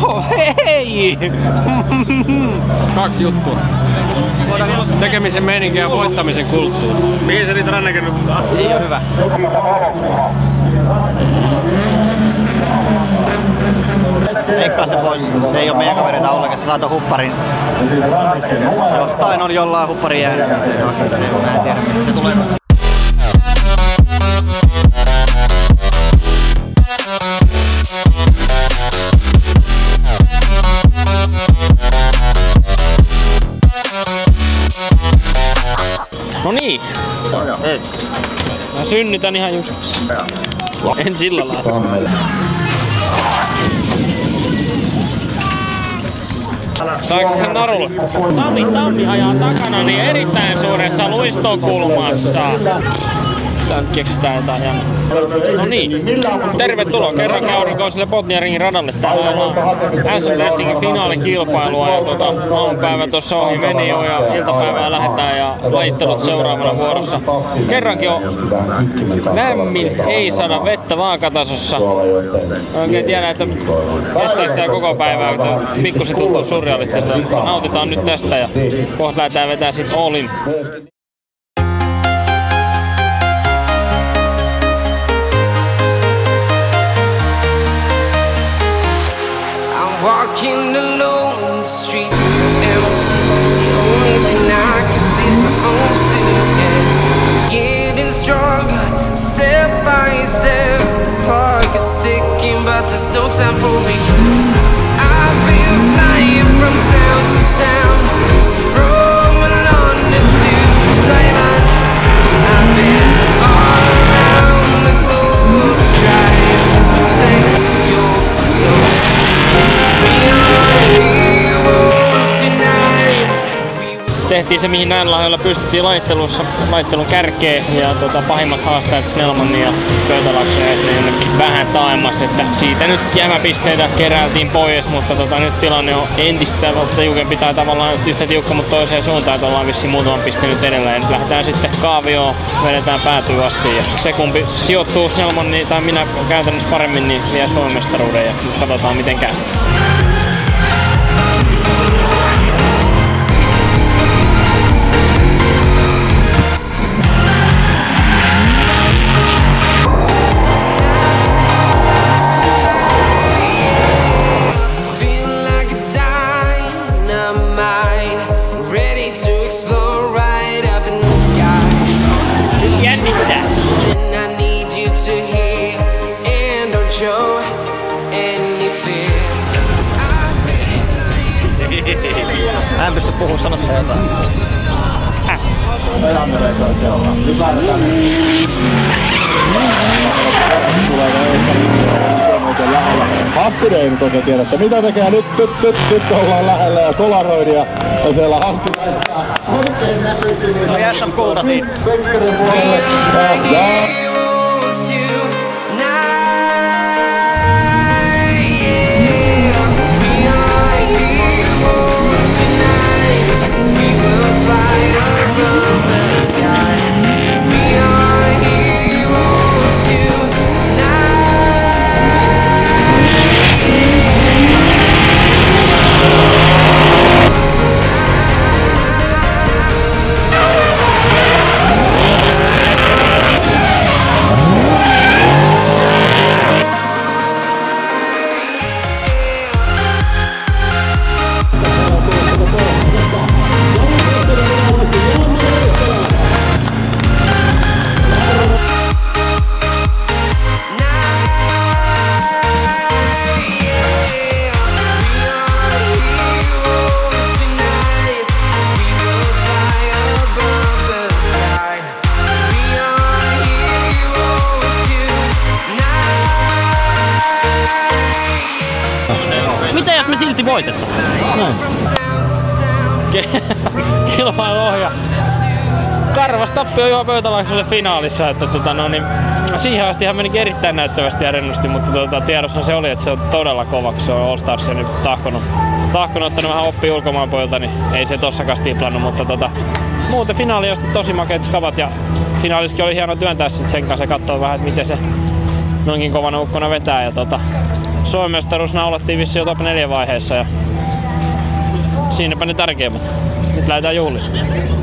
Oho, hei! 2 juttua. Tekemisen meininki ja voittamisen kulttuuri. Mihin sä niitä rannekennut? Ei oo hyvä. Leikkaa se pois. Se ei oo meidän kavereita ollenkaan. Sä saat hupparin. Jostain on jollain huppari jäänyt, niin se hakee se. Mä en tiedä mistä se tulee. No niin. Mä synnytän ihan just. En sillä lailla. Saaks sen narulle? Sami Tammi ajaa takana niin erittäin suuressa luistokulmassa. Tää nyt keksitään jotain hienoa. No niin, tervetuloa kerrankin aurinkoiselle Botniaringin radalle. Täällä ollaan SM-lehtingin finaalikilpailua ja aamupäivä tuossa ohi meni jo ja iltapäivää lähdetään ja lajittelut seuraavana vuorossa. Kerrankin on lämmin, ei saada vettä vaakatasossa. Mä oikein tiedä, että kestääkö tää koko päivää, että pikkusen tuntuu surrealistista. Nautitaan nyt tästä ja kohta lähdetään vetää sit Olin. Walking alone, the streets are empty. The only thing I can see is my own silhouette. Getting stronger, step by step. The clock is ticking, but there's no time for regrets. I've been flying from town to town, from London to Taiwan. I've been all around the globe, trying to protect your soul. Tehtiin se mihin näillä lahjoilla pystyttiin laittelun kärkeen ja pahimmat haastajat Snellmanin ja Pöytälaakso jäi sinne jonnekin vähän taemmas, että siitä nyt jäämäpisteitä keräiltiin pois, mutta nyt tilanne on entistä tiukempi tai tavallaan yhtä tiukka, mutta toiseen suuntaan, että ollaan vissiin muutaman pisteen nyt edellä ja nyt lähdetään sitten kaavioon, vedetään päätyy asti ja se kumpi sijoittuu Snellmanin tai minä käytännössä paremmin, niin vie Suomen mestaruuden ja katsotaan miten käy. Mä en pysty puhumaan sanoa sen jotain. Hastirein, kun te tiedätte, mitä tekee nyt ollaan lähellä ja Polaroidia ja siellä Hastireista. No jässän kulta siinä. Mitä jos me silti voitetaan? Näin. Kilpailuohja. Karvas tappio Juha Pöytälaaksolle finaalissa, että siihen astihan menikin erittäin näyttävästi ja rennosti, mutta tiedossa se oli, että se on todella kova, kun se on All Starsia nyt tahkonut ottanut vähän oppia ulkomaanpoilta, niin ei se tossakaan stiplannut, mutta muuten finaali on tosi makeat skavat ja finaalissakin oli hieno työntää sit sen kanssa ja katsoa vähän, että miten se noinkin kovana ukkona vetää ja Suomen mestaruus naulattiin vissiin jo top 4 vaiheessa ja siinäpä ne tärkeimmät. Nyt lähdetään juhliin.